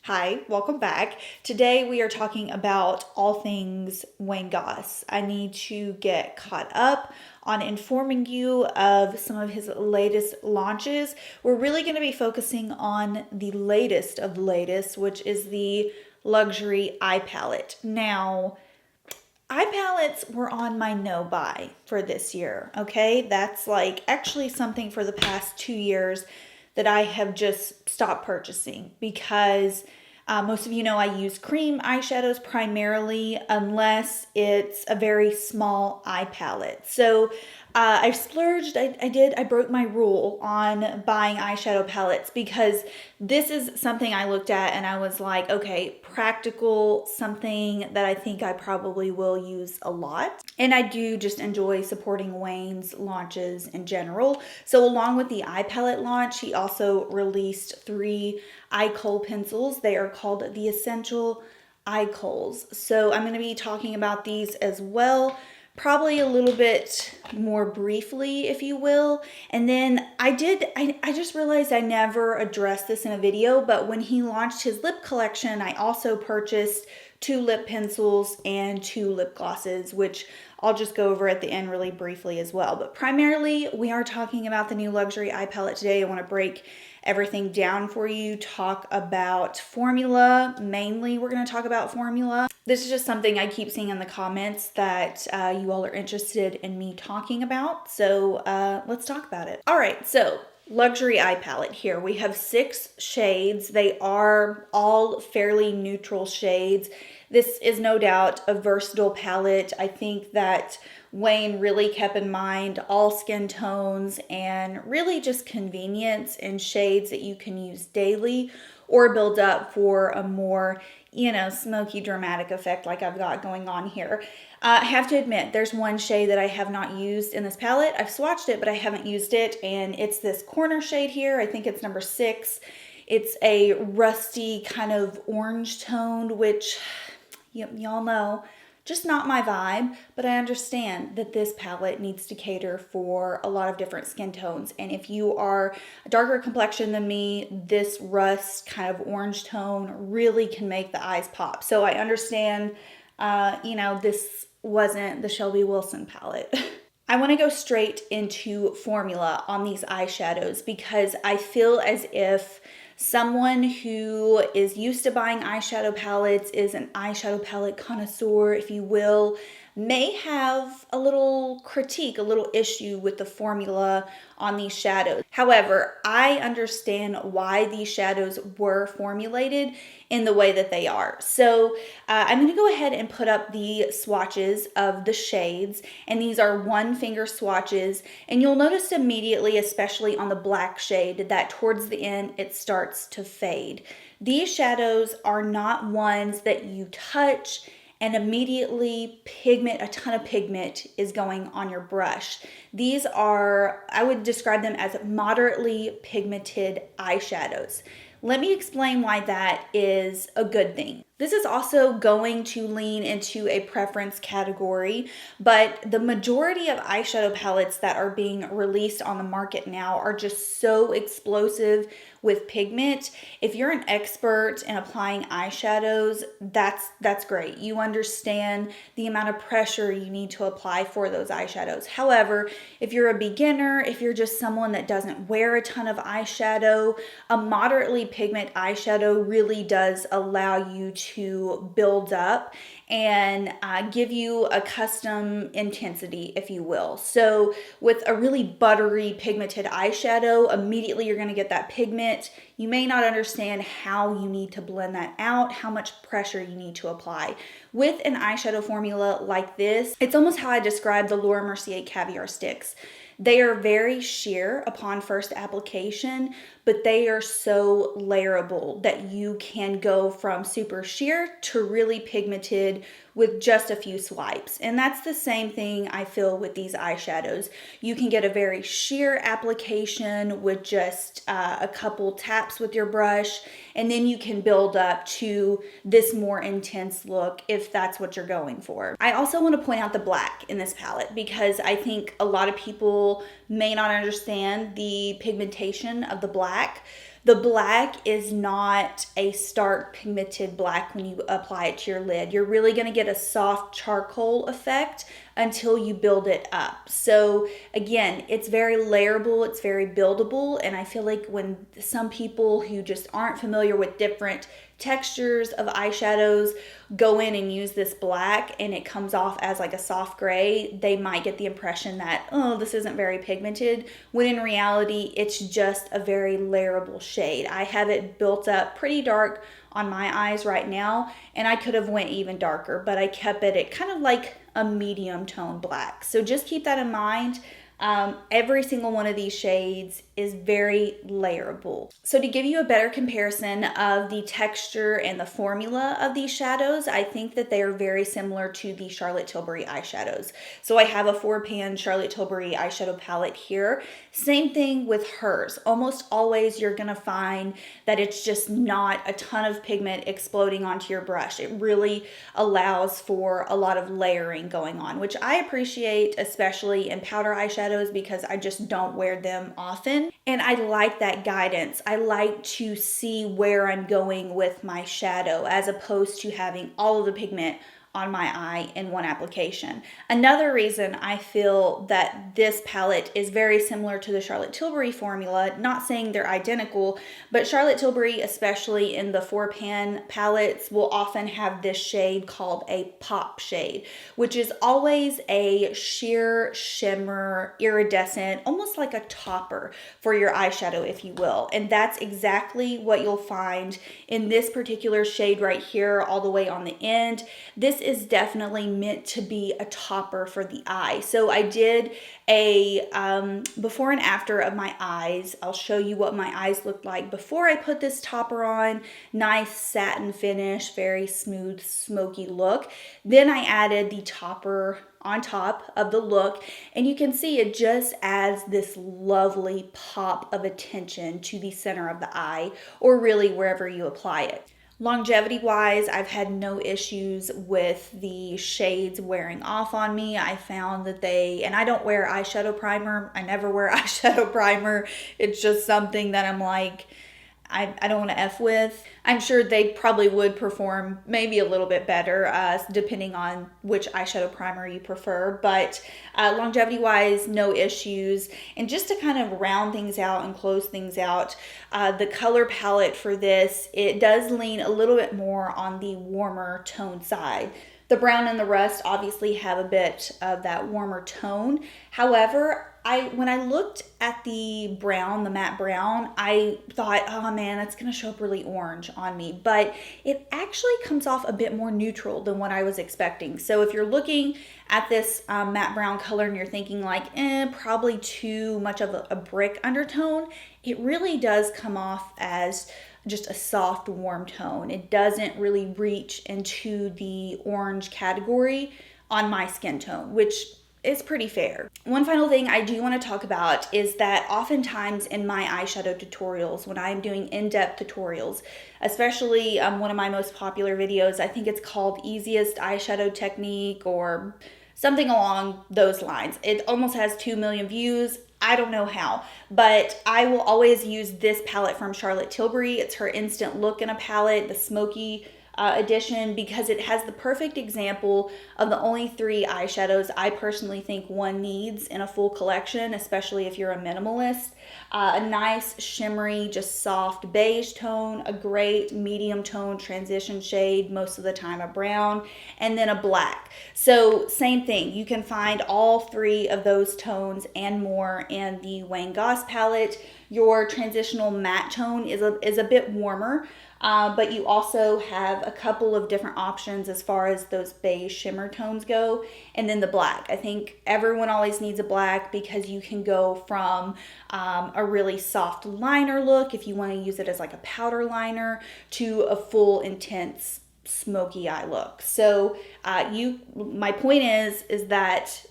Hi, welcome back. Today we are talking about all things Wayne Goss. I need to get caught up on informing you of some of his latest launches. We're really going to be focusing on the latest of the latest, which is the luxury eye palette. Now, eye palettes were on my no buy for this year, okay? That's like actually something for the past 2 years that I have just stopped purchasing because most of you know I use cream eyeshadows primarily unless it's a very small eye palette. So I splurged, I broke my rule on buying eyeshadow palettes because this is something I looked at and I was like, okay, practical, something that I think I probably will use a lot. And I do just enjoy supporting Wayne's launches in general. So along with the eye palette launch, he also released 3 Eye Kohl pencils. They are called the Essential Eye Kohls. So I'm going to be talking about these as well, probably a little bit more briefly, if you will. And then I just realized I never addressed this in a video, but when he launched his lip collection, I also purchased 2 lip pencils and 2 lip glosses, which I'll just go over at the end really briefly as well. But primarily, we are talking about the new luxury eye palette today. I want to break everything down for you, talk about formula. Mainly, we're going to talk about formula. This is just something I keep seeing in the comments that you all are interested in me talking about. So let's talk about it. All right, so luxury eye palette here. We have 6 shades. They are all fairly neutral shades. This is no doubt a versatile palette. I think that Wayne really kept in mind all skin tones and really just convenience in shades that you can use daily or build up for a more, smoky dramatic effect like I've got going on here. I have to admit, there's one shade that I have not used in this palette. I've swatched it, but I haven't used it, and it's this corner shade here. I think it's number 6. It's a rusty kind of orange toned, which y'all know, just not my vibe, but I understand that this palette needs to cater for a lot of different skin tones. And if you are a darker complexion than me, this rust kind of orange tone really can make the eyes pop. So I understand, this wasn't the Shelby Wilson palette. I want to go straight into formula on these eyeshadows because I feel as if someone who is used to buying eyeshadow palettes, is an eyeshadow palette connoisseur, if you will, may have a little critique, a little issue with the formula on these shadows. However, I understand why these shadows were formulated in the way that they are. So I'm going to go ahead and put up the swatches of the shades, and these are 1 finger swatches, and you'll notice immediately, especially on the black shade, that towards the end it starts to fade. These shadows are not ones that you touch and immediately a ton of pigment is going on your brush. These are, I would describe them as moderately pigmented eyeshadows. Let me explain why that is a good thing. This is also going to lean into a preference category, but the majority of eyeshadow palettes that are being released on the market now are just so explosive with pigment. If you're an expert in applying eyeshadows, that's great. You understand the amount of pressure you need to apply for those eyeshadows. However, if you're a beginner, if you're just someone that doesn't wear a ton of eyeshadow, a moderately pigment eyeshadow really does allow you to build up and give you a custom intensity, if you will. So with a really buttery pigmented eyeshadow, immediately you're going to get that pigment. You may not understand how you need to blend that out, how much pressure you need to apply. With an eyeshadow formula like this, it's almost how I describe the Laura Mercier Caviar Sticks. They are very sheer upon first application, but they are so layerable that you can go from super sheer to really pigmented with just a few swipes. And that's the same thing I feel with these eyeshadows. You can get a very sheer application with just a couple taps with your brush, and then you can build up to this more intense look if that's what you're going for. I also want to point out the black in this palette because I think a lot of people may not understand the pigmentation of the black. The black is not a stark pigmented black when you apply it to your lid. You're really going to get a soft charcoal effect until you build it up. So again, it's very layerable, it's very buildable, and I feel like when some people who just aren't familiar with different textures of eyeshadows go in and use this black and it comes off as like a soft gray, they might get the impression that, oh, this isn't very pigmented, when in reality it's just a very layerable shade. I have it built up pretty dark on my eyes right now, and I could have went even darker, but I kept it at kind of like a medium tone black. So just keep that in mind. Every single one of these shades is very layerable. So to give you a better comparison of the texture and the formula of these shadows, I think that they are very similar to the Charlotte Tilbury eyeshadows. So I have a 4-pan Charlotte Tilbury eyeshadow palette here. Same thing with hers. Almost always you're gonna find that it's just not a ton of pigment exploding onto your brush. It really allows for a lot of layering going on, which I appreciate, especially in powder eyeshadows, because I just don't wear them often. And I like that guidance. I like to see where I'm going with my shadow as opposed to having all of the pigment on my eye in one application. Another reason I feel that this palette is very similar to the Charlotte Tilbury formula, not saying they're identical, but Charlotte Tilbury, especially in the 4-pan palettes, will often have this shade called a pop shade, which is always a sheer shimmer, iridescent, almost like a topper for your eyeshadow, if you will. And that's exactly what you'll find in this particular shade right here, all the way on the end. This is definitely meant to be a topper for the eye. So I did a before and after of my eyes. I'll show you what my eyes looked like before I put this topper on. Nice satin finish, very smooth, smoky look. Then I added the topper on top of the look, and you can see it just adds this lovely pop of attention to the center of the eye, or really wherever you apply it. Longevity wise, I've had no issues with the shades wearing off on me. I found that and I don't wear eyeshadow primer. I never wear eyeshadow primer. It's just something that I'm like, I don't want to F with. I'm sure they probably would perform maybe a little bit better depending on which eyeshadow primer you prefer. But longevity wise, no issues. And just to kind of round things out and close things out, the color palette for this, it does lean a little bit more on the warmer tone side. The brown and the rust obviously have a bit of that warmer tone. However, when I looked at the brown, the matte brown, I thought, oh man, that's gonna show up really orange on me. But it actually comes off a bit more neutral than what I was expecting. So if you're looking at this matte brown color and you're thinking like, probably too much of a brick undertone, it really does come off as just a soft, warm tone. It doesn't really reach into the orange category on my skin tone, which is pretty fair. One final thing I do want to talk about is that oftentimes in my eyeshadow tutorials, when I'm doing in-depth tutorials, especially one of my most popular videos, I think it's called Easiest Eyeshadow Technique or something along those lines. It almost has 2 million views. I don't know how, but I will always use this palette from Charlotte Tilbury. It's her Instant Look in a palette, the smoky edition, because it has the perfect example of the only 3 eyeshadows I personally think one needs in a full collection, especially if you're a minimalist. A nice shimmery, just soft beige tone, a great medium tone transition shade, most of the time a brown, and then a black. So same thing, you can find all 3 of those tones and more in the Wayne Goss palette. Your transitional matte tone is a bit warmer, but you also have a couple of different options as far as those beige shimmer tones go. And then the black. I think everyone always needs a black because you can go from a really soft liner look, if you want to use it as like a powder liner, to a full intense smoky eye look. So my point is that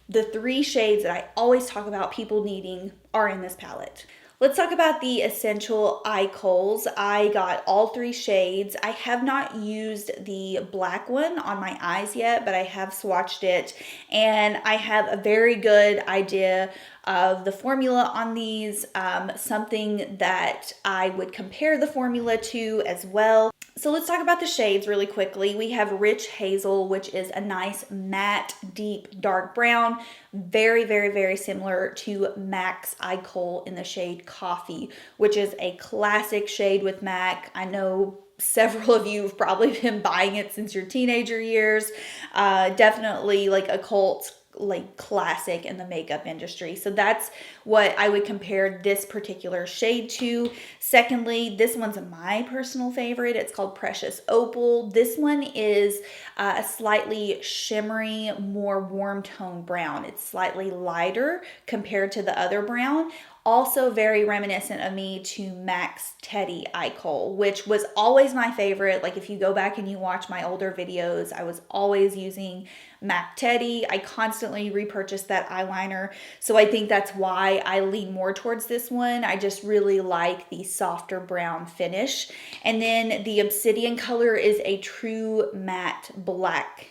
the 3 shades that I always talk about people needing are in this palette. Let's talk about the Essential Eye Kohls. I got all three shades. I have not used the black one on my eyes yet, but I have swatched it and I have a very good idea of the formula on these, something that I would compare the formula to as well. So let's talk about the shades really quickly. We have Rich Hazel, which is a nice matte, deep, dark brown. Very, very, very similar to MAC's Eye Kohl in the shade Coffee, which is a classic shade with MAC. I know several of you have probably been buying it since your teenager years. Definitely like a cult like classic in the makeup industry. So that's what I would compare this particular shade to. Secondly, this one's my personal favorite. It's called Precious Opal. This one is a slightly shimmery, more warm tone brown. It's slightly lighter compared to the other brown. Also very reminiscent of me to MAC's Teddy Eye Kohl, which was always my favorite. Like if you go back and you watch my older videos, I was always using MAC Teddy. I constantly repurchased that eyeliner. So I think that's why I lean more towards this one. I just really like the softer brown finish. And then the Obsidian color is a true matte black.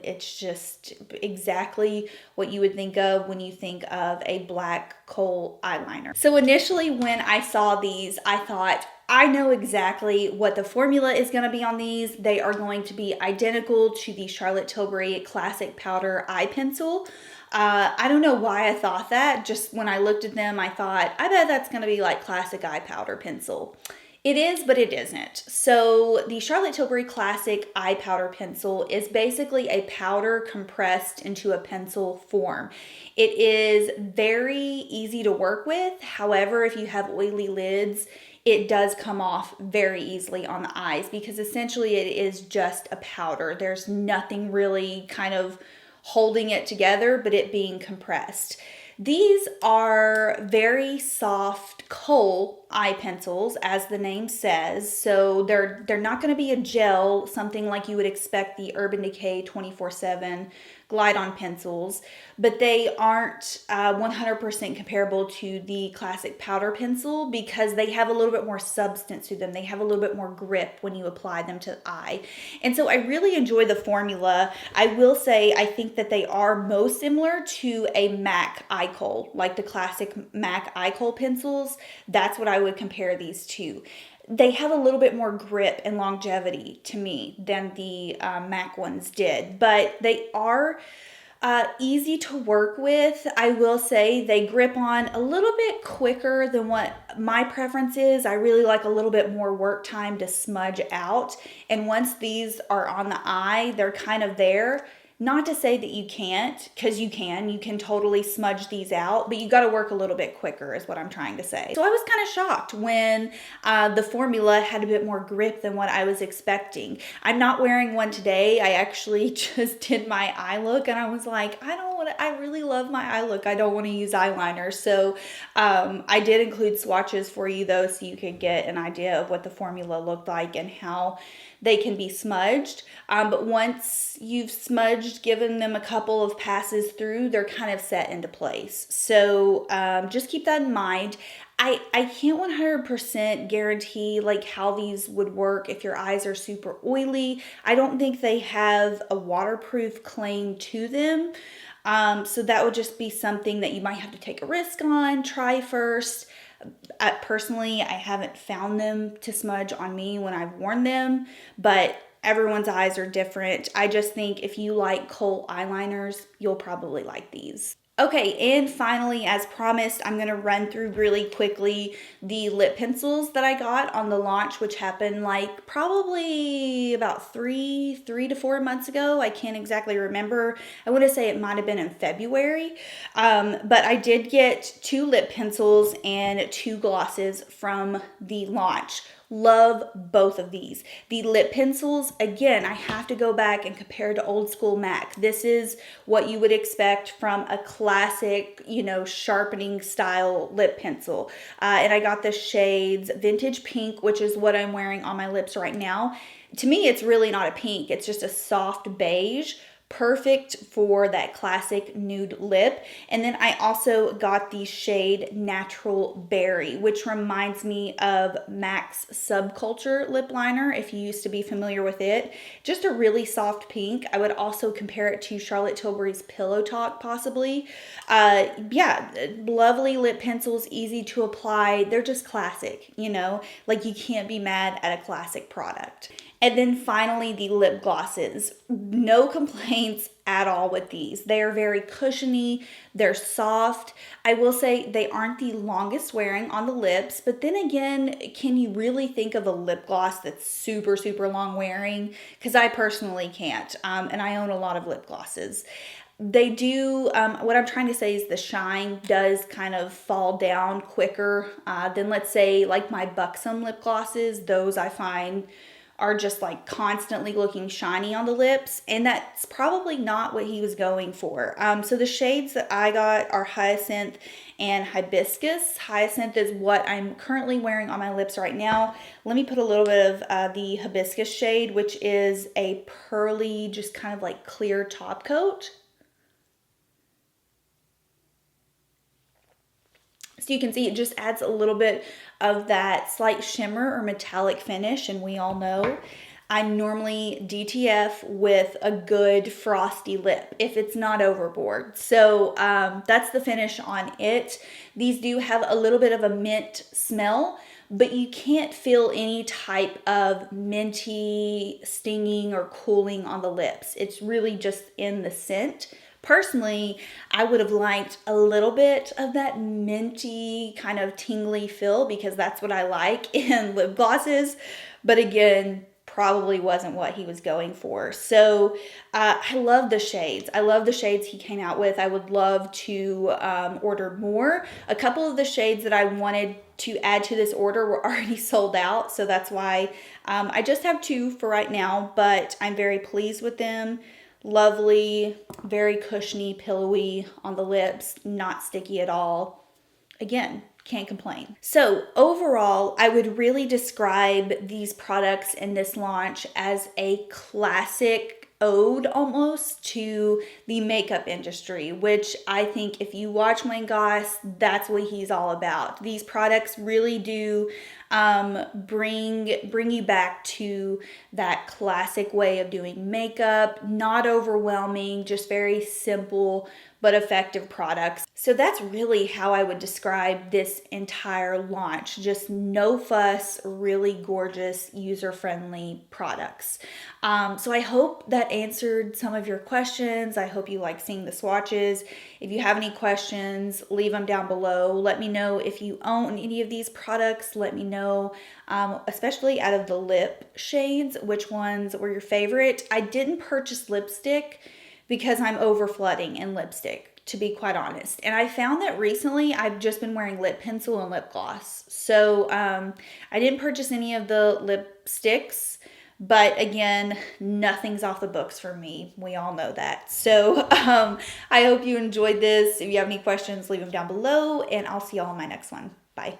It's just exactly what you would think of when you think of a black kohl eyeliner. So initially when I saw these, I thought, I know exactly what the formula is going to be on these. They are going to be identical to the Charlotte Tilbury Classic Powder Eye Pencil. I don't know why I thought that. Just when I looked at them, I thought, I bet that's going to be like Classic Eye Powder Pencil. It is, but it isn't. So the Charlotte Tilbury Classic Eye Powder Pencil is basically a powder compressed into a pencil form. It is very easy to work with. However, if you have oily lids, it does come off very easily on the eyes because essentially it is just a powder. There's nothing really kind of holding it together, but it being compressed. These are very soft kohl eye pencils, as the name says. So they're not going to be a gel, something like you would expect the Urban Decay 24/7 glide-on pencils, but they aren't 100% comparable to the classic powder pencil because they have a little bit more substance to them. They have a little bit more grip when you apply them to the eye. And so I really enjoy the formula. I will say I think that they are most similar to a MAC Eye Kohl, like the classic MAC Eye Kohl pencils. That's what I would compare these to. They have a little bit more grip and longevity to me than the MAC ones did, but they are easy to work with. I will say they grip on a little bit quicker than what my preference is. I really like a little bit more work time to smudge out. And once these are on the eye, they're kind of there. Not to say that you can't, because you can totally smudge these out, but you got to work a little bit quicker is what I'm trying to say. So I was kind of shocked when the formula had a bit more grip than what I was expecting. I'm not wearing one today. I actually just did my eye look and I was like, I really love my eye look. I don't want to use eyeliner. So I did include swatches for you though, so you could get an idea of what the formula looked like and how they can be smudged. But once you've smudged, given them a couple of passes through, they're kind of set into place. So just keep that in mind. I can't 100% guarantee like how these would work if your eyes are super oily. I don't think they have a waterproof claim to them. So that would just be something that you might have to take a risk on, try first. Personally, I haven't found them to smudge on me when I've worn them, but everyone's eyes are different. I just think if you like kohl eyeliners, you'll probably like these. Okay, and finally, as promised, I'm going to run through really quickly the lip pencils that I got on the launch, which happened like probably about three to 4 months ago. I can't exactly remember. I want to say it might have been in February. But I did get 2 lip pencils and 2 glosses from the launch. Love both of these. The lip pencils, again, I have to go back and compare to old school MAC. This is what you would expect from a classic, sharpening style lip pencil. And I got the shades Vintage Pink, which is what I'm wearing on my lips right now. To me, it's really not a pink. It's just a soft beige. Perfect for that classic nude lip. And then I also got the shade Natural Berry, which reminds me of MAC's Subculture lip liner, if you used to be familiar with it. Just a really soft pink. I would also compare it to Charlotte Tilbury's Pillow Talk, possibly. Yeah, lovely lip pencils, easy to apply. They're just classic, you know? Like, you can't be mad at a classic product. And then finally, the lip glosses. No complaints at all with these. They are very cushiony. They're soft. I will say they aren't the longest wearing on the lips, but then again, can you really think of a lip gloss that's super, super long wearing? Because I personally can't, and I own a lot of lip glosses. They do, what I'm trying to say is the shine does kind of fall down quicker than, let's say, like my Buxom lip glosses. Those I find are just like constantly looking shiny on the lips, and that's probably not what he was going for. So the shades that I got are Hyacinth and Hibiscus. Hyacinth is what I'm currently wearing on my lips right now. Let me put a little bit of the Hibiscus shade, which is a pearly, just kind of like clear top coat. So you can see it just adds a little bit of that slight shimmer or metallic finish, and we all know I normally DTF with a good frosty lip if it's not overboard. So that's the finish on it. These do have a little bit of a mint smell, but you can't feel any type of minty, stinging, or cooling on the lips. It's really just in the scent. Personally, I would have liked a little bit of that minty kind of tingly feel because that's what I like in lip glosses. But again, probably wasn't what he was going for. So I love the shades. I love the shades he came out with. I would love to order more. A couple of the shades that I wanted to add to this order were already sold out. So that's why I just have 2 for right now, but I'm very pleased with them. Lovely, very cushiony, pillowy on the lips, not sticky at all. Again, can't complain. So overall, I would really describe these products in this launch as a classic ode almost to the makeup industry, which I think if you watch Wayne Goss, that's what he's all about. These products really do bring you back to that classic way of doing makeup, not overwhelming, just very simple but effective products. So that's really how I would describe this entire launch. Just no fuss, really gorgeous, user-friendly products. So I hope that answered some of your questions. I hope you like seeing the swatches. If you have any questions, leave them down below. Let me know if you own any of these products. Let me know, especially out of the lip shades, which ones were your favorite. I didn't purchase lipstick because I'm over flooding in lipstick, to be quite honest. And I found that recently I've just been wearing lip pencil and lip gloss. So I didn't purchase any of the lipsticks, but again, nothing's off the books for me. We all know that. So I hope you enjoyed this. If you have any questions, leave them down below, and I'll see y'all in my next one. Bye.